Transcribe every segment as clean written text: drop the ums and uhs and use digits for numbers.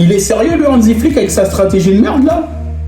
Il est sérieux le Hansi Flick avec sa stratégie de merde là?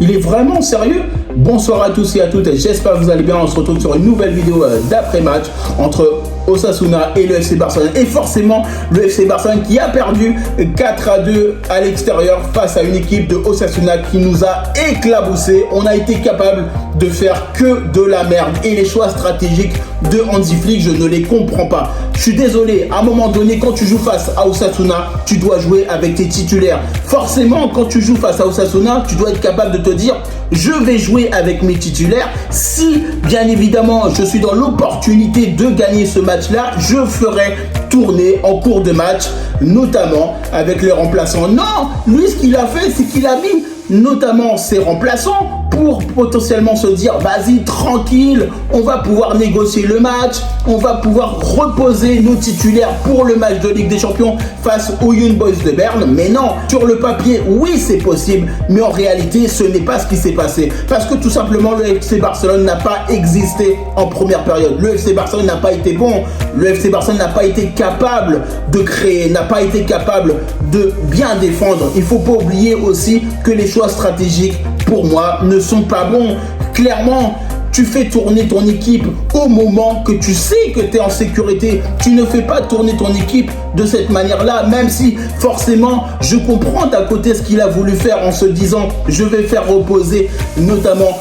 Il est vraiment sérieux? Bonsoir à tous et à toutes, j'espère que vous allez bien. On se retrouve sur une nouvelle vidéo d'après-match entre Osasuna et le FC Barcelone. Et forcément, le FC Barcelone qui a perdu 4-2 à l'extérieur face à une équipe de Osasuna qui nous a éclaboussé. On a été capable de faire que de la merde. Et les choix stratégiques de Hansi Flick, je ne les comprends pas. Je suis désolé, à un moment donné, quand tu joues face à Osasuna, tu dois jouer avec tes titulaires. Forcément, quand tu joues face à Osasuna, tu dois être capable de te dire, je vais jouer avec mes titulaires. Si, bien évidemment, je suis dans l'opportunité de gagner ce match-là, je ferai tourner en cours de match, notamment avec les remplaçants. Non, lui, ce qu'il a fait, c'est qu'il a mis notamment ses remplaçants pour potentiellement se dire, vas-y, tranquille, on va pouvoir négocier le match, on va pouvoir reposer nos titulaires pour le match de Ligue des Champions face aux Young Boys de Berne. Mais non, sur le papier, oui, c'est possible, mais en réalité, ce n'est pas ce qui s'est passé. Parce que tout simplement, le FC Barcelone n'a pas existé en première période. Le FC Barcelone n'a pas été bon, le FC Barcelone n'a pas été capable de créer, n'a pas été capable de bien défendre. Il ne faut pas oublier aussi que les choix stratégiques, pour moi, ne sont pas bons. Clairement, tu fais tourner ton équipe au moment que tu sais que tu es en sécurité. Tu ne fais pas tourner ton équipe de cette manière-là, même si forcément, je comprends d'un côté ce qu'il a voulu faire en se disant, je vais faire reposer notamment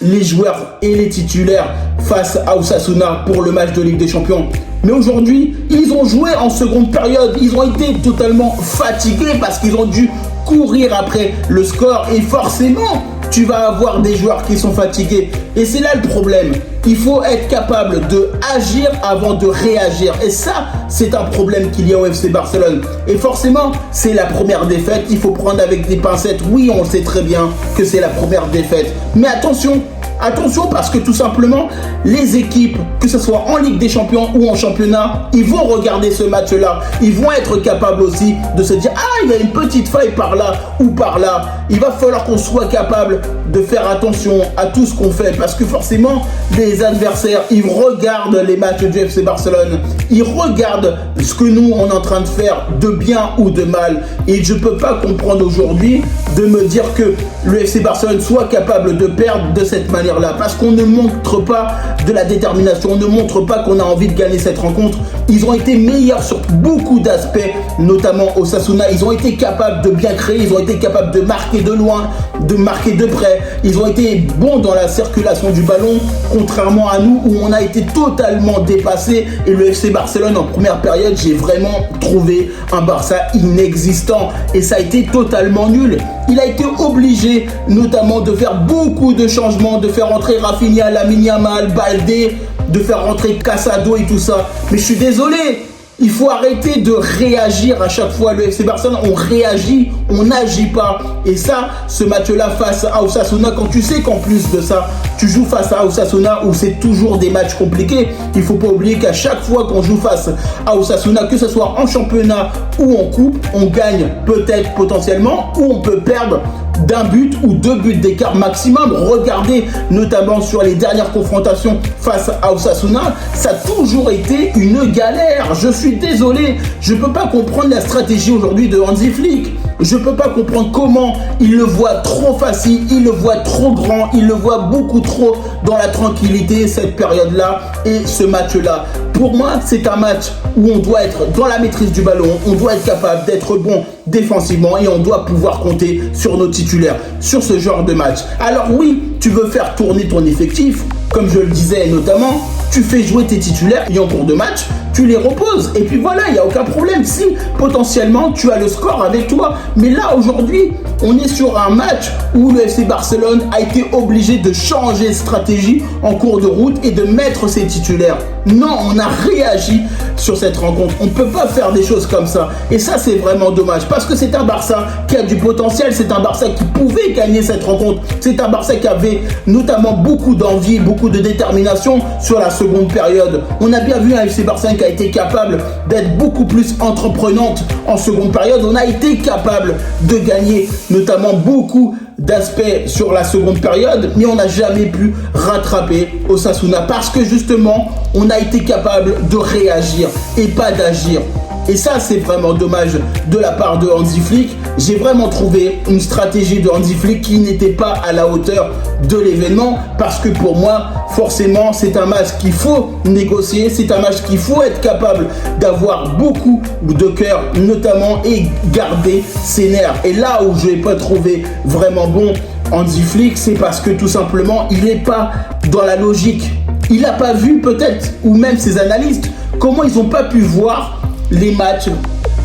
les joueurs et les titulaires face à Osasuna pour le match de Ligue des Champions. Mais aujourd'hui, ils ont joué en seconde période. Ils ont été totalement fatigués parce qu'ils ont dû courir après le score. Et forcément, tu vas avoir des joueurs qui sont fatigués. Et c'est là le problème. Il faut être capable de agir avant de réagir. Et ça, c'est un problème qu'il y a au FC Barcelone. Et forcément, c'est la première défaite. Il faut prendre avec des pincettes. Oui, on sait très bien que c'est la première défaite. Mais attention, attention parce que tout simplement, les équipes, que ce soit en Ligue des Champions ou en championnat, ils vont regarder ce match-là. Ils vont être capables aussi de se dire, ah, il y a une petite faille par là ou par là. Il va falloir qu'on soit capable de faire attention à tout ce qu'on fait parce que forcément, les adversaires, ils regardent les matchs du FC Barcelone. Ils regardent ce que nous, on est en train de faire de bien ou de mal. Et je ne peux pas comprendre aujourd'hui de me dire que le FC Barcelone soit capable de perdre de cette manière-là parce qu'on ne montre pas de la détermination, on ne montre pas qu'on a envie de gagner cette rencontre. Ils ont été meilleurs sur beaucoup d'aspects, notamment Osasuna. Ils ont été capables de bien créer, ils ont été capables de marquer de loin, de marquer de près. Ils ont été bons dans la circulation du ballon, contrairement à nous où on a été totalement dépassé. Et le FC Barcelone en première période, j'ai vraiment trouvé un Barça inexistant et ça a été totalement nul. Il a été obligé notamment de faire beaucoup de changements, de faire rentrer Rafinha, Lamine Yamal, Baldé, de faire rentrer Casado et tout ça. Mais je suis désolé, il faut arrêter de réagir à chaque fois. Le FC Barcelone, on réagit, on n'agit pas. Et ça, ce match-là face à Osasuna, quand tu sais qu'en plus de ça, tu joues face à Osasuna où c'est toujours des matchs compliqués, il ne faut pas oublier qu'à chaque fois qu'on joue face à Osasuna, que ce soit en championnat ou en coupe, on gagne peut-être potentiellement ou on peut perdre d'un but ou 2 buts d'écart maximum. Regardez notamment sur les dernières confrontations face à Osasuna, ça a toujours été une galère. Je suis désolé, je ne peux pas comprendre la stratégie aujourd'hui de Hansi Flick. Je ne peux pas comprendre comment il le voit trop facile, il le voit trop grand, il le voit beaucoup trop dans la tranquillité cette période-là et ce match-là. Pour moi, c'est un match où on doit être dans la maîtrise du ballon, on doit être capable d'être bon défensivement et on doit pouvoir compter sur nos titulaires, sur ce genre de match. Alors oui, tu veux faire tourner ton effectif, comme je le disais notamment, tu fais jouer tes titulaires et en cours de match, tu les reposes. Et puis voilà, il n'y a aucun problème si potentiellement tu as le score avec toi. Mais là, aujourd'hui, on est sur un match où le FC Barcelone a été obligé de changer de stratégie en cours de route et de mettre ses titulaires. Non, on a réagi sur cette rencontre. On ne peut pas faire des choses comme ça. Et ça, c'est vraiment dommage parce que c'est un Barça qui a du potentiel. C'est un Barça qui pouvait gagner cette rencontre. C'est un Barça qui avait notamment beaucoup d'envie, beaucoup de détermination sur la seconde période. On a bien vu un FC Barcelone qui a été capable d'être beaucoup plus entreprenante en seconde période. On a été capable de gagner notamment beaucoup d'aspects sur la seconde période, mais on n'a jamais pu rattraper Osasuna parce que justement, on a été capable de réagir et pas d'agir. Et ça, c'est vraiment dommage de la part de Hansi Flick. j'ai vraiment trouvé une stratégie de Hansi Flick qui n'était pas à la hauteur de l'événement, parce que pour moi, forcément, c'est un match qu'il faut négocier, c'est un match qu'il faut être capable d'avoir beaucoup de cœur, notamment, et garder ses nerfs. Et là où je n'ai pas trouvé vraiment bon Hansi Flick, c'est parce que tout simplement, il n'est pas dans la logique. Il n'a pas vu peut-être, ou même ses analystes, comment ils n'ont pas pu voir les matchs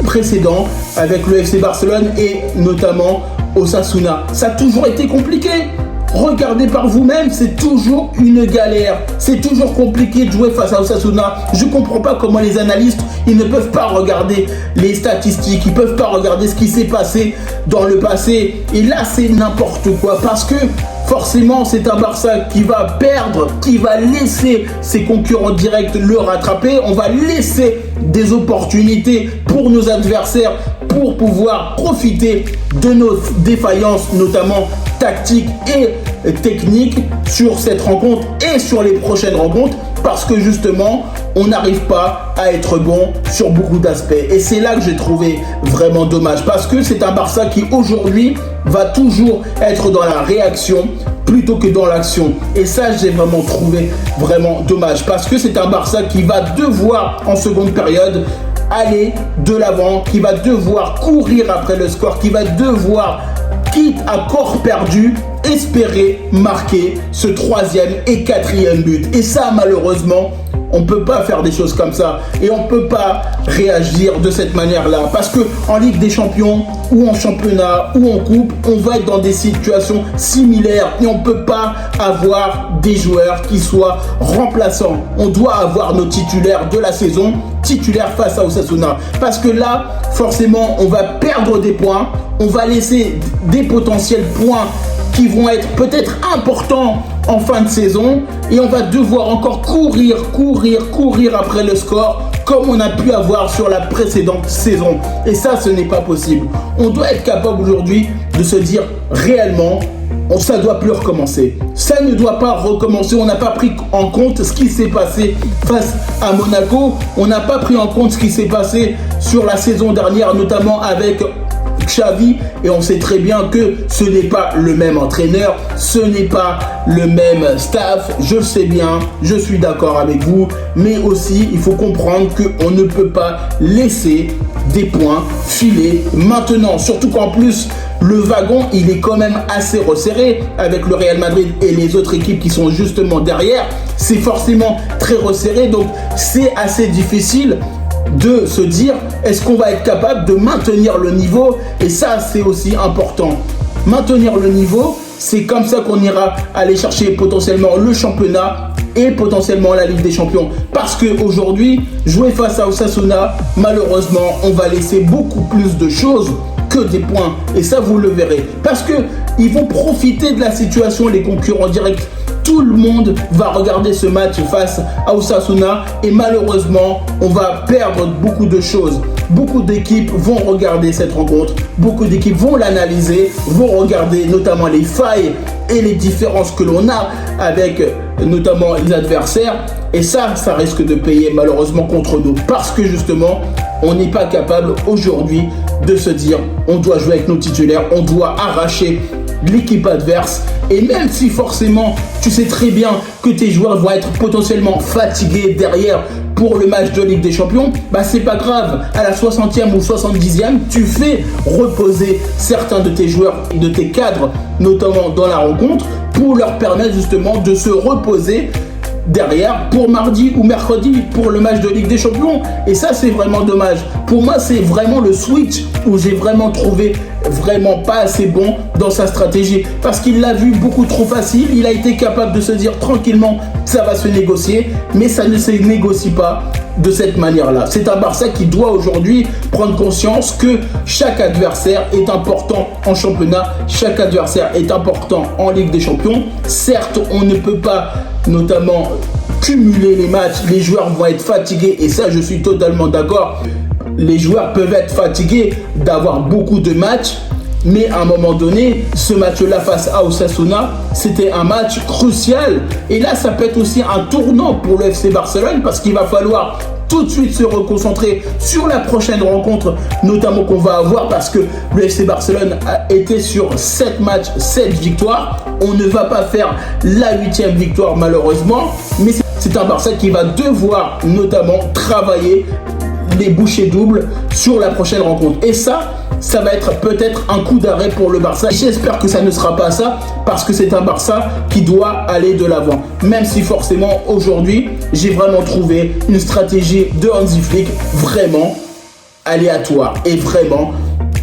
précédents avec le FC Barcelone et notamment Osasuna. Ça a toujours été compliqué. Regardez par vous-même, c'est toujours une galère. C'est toujours compliqué de jouer face à Osasuna. Je ne comprends pas comment les analystes, ils ne peuvent pas regarder les statistiques, ils ne peuvent pas regarder ce qui s'est passé dans le passé. Et là, c'est n'importe quoi, parce que forcément, c'est un Barça qui va perdre, qui va laisser ses concurrents directs le rattraper. On va laisser des opportunités pour nos adversaires pour pouvoir profiter de nos défaillances, notamment tactiques et techniques, sur cette rencontre et sur les prochaines rencontres, parce que justement, on n'arrive pas à être bon sur beaucoup d'aspects. Et c'est là que j'ai trouvé vraiment dommage, parce que c'est un Barça qui aujourd'hui va toujours être dans la réaction plutôt que dans l'action. Et ça, j'ai vraiment trouvé vraiment dommage, parce que c'est un Barça qui va devoir en seconde période aller de l'avant, qui va devoir courir après le score, qui va devoir, quitte à corps perdu, espérer marquer ce 3e et 4e but. Et ça, malheureusement, on ne peut pas faire des choses comme ça, et on ne peut pas réagir de cette manière-là, parce que en Ligue des Champions ou en championnat ou en coupe, on va être dans des situations similaires, et on ne peut pas avoir des joueurs qui soient remplaçants. On doit avoir nos titulaires de la saison, titulaires face à Osasuna, parce que là, forcément, on va perdre des points, on va laisser des potentiels points qui vont être peut-être importants en fin de saison, et on va devoir encore courir après le score comme on a pu avoir sur la précédente saison. Et ça, ce n'est pas possible. On doit être capable aujourd'hui de se dire réellement, ça ne doit plus recommencer. Ça ne doit pas recommencer. On n'a pas pris en compte ce qui s'est passé face à Monaco. On n'a pas pris en compte ce qui s'est passé sur la saison dernière, notamment avec Xavi, et on sait très bien que ce n'est pas le même entraîneur, ce n'est pas le même staff, je le sais bien, je suis d'accord avec vous, mais aussi il faut comprendre qu'on ne peut pas laisser des points filer maintenant, surtout qu'en plus le wagon il est quand même assez resserré avec le Real Madrid et les autres équipes qui sont justement derrière, c'est forcément très resserré, donc c'est assez difficile de se dire est-ce qu'on va être capable de maintenir le niveau. Et ça, c'est aussi important, maintenir le niveau. C'est comme ça qu'on ira aller chercher potentiellement le championnat et potentiellement la Ligue des Champions, parce qu'aujourd'hui, jouer face à Osasuna, malheureusement, on va laisser beaucoup plus de choses que des points, et ça vous le verrez, parce que ils vont profiter de la situation, les concurrents directs. Tout le monde va regarder ce match face à Osasuna, et malheureusement, on va perdre beaucoup de choses. Beaucoup d'équipes vont regarder cette rencontre, beaucoup d'équipes vont l'analyser, vont regarder notamment les failles et les différences que l'on a avec notamment les adversaires, et ça risque de payer malheureusement contre nous, parce que justement, on n'est pas capable aujourd'hui de se dire on doit jouer avec nos titulaires, on doit arracher l'équipe adverse. Et même si forcément tu sais très bien que tes joueurs vont être potentiellement fatigués derrière pour le match de Ligue des Champions, bah c'est pas grave, à la 60e ou 70e, tu fais reposer certains de tes joueurs, de tes cadres, notamment dans la rencontre, pour leur permettre justement de se reposer derrière pour mardi ou mercredi pour le match de Ligue des Champions. Et ça, c'est vraiment dommage. Pour moi, c'est vraiment le switch où j'ai vraiment trouvé vraiment pas assez bon dans sa stratégie, parce qu'il l'a vu beaucoup trop facile. Il a été capable de se dire tranquillement ça va se négocier, mais ça ne se négocie pas de cette manière-là. C'est un Barça qui doit aujourd'hui prendre conscience que chaque adversaire est important en championnat, chaque adversaire est important en Ligue des Champions. Certes, on ne peut pas notamment cumuler les matchs, les joueurs vont être fatigués, et ça je suis totalement d'accord. Les joueurs peuvent être fatigués d'avoir beaucoup de matchs, mais à un moment donné, ce match-là face à Osasuna, c'était un match crucial. Et là, ça peut être aussi un tournant pour le FC Barcelone, parce qu'il va falloir tout de suite se reconcentrer sur la prochaine rencontre, notamment qu'on va avoir, parce que le FC Barcelone a été sur 7 matchs, 7 victoires. On ne va pas faire la 8e victoire malheureusement, mais c'est un Barça qui va devoir notamment travailler les bouchées doubles sur la prochaine rencontre. Et ça va être peut-être un coup d'arrêt pour le Barça. J'espère que ça ne sera pas ça, parce que c'est un Barça qui doit aller de l'avant. Même si forcément aujourd'hui, j'ai vraiment trouvé une stratégie de Hansi Flick vraiment aléatoire et vraiment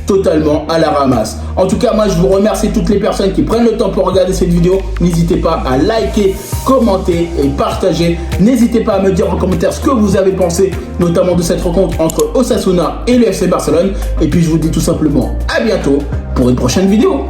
totalement à la ramasse. En tout cas, moi je vous remercie toutes les personnes qui prennent le temps pour regarder cette vidéo. N'hésitez pas à liker, commenter et partager. N'hésitez pas à me dire en commentaire ce que vous avez pensé, notamment de cette rencontre entre Osasuna et le FC Barcelone. Et puis je vous dis tout simplement à bientôt pour une prochaine vidéo.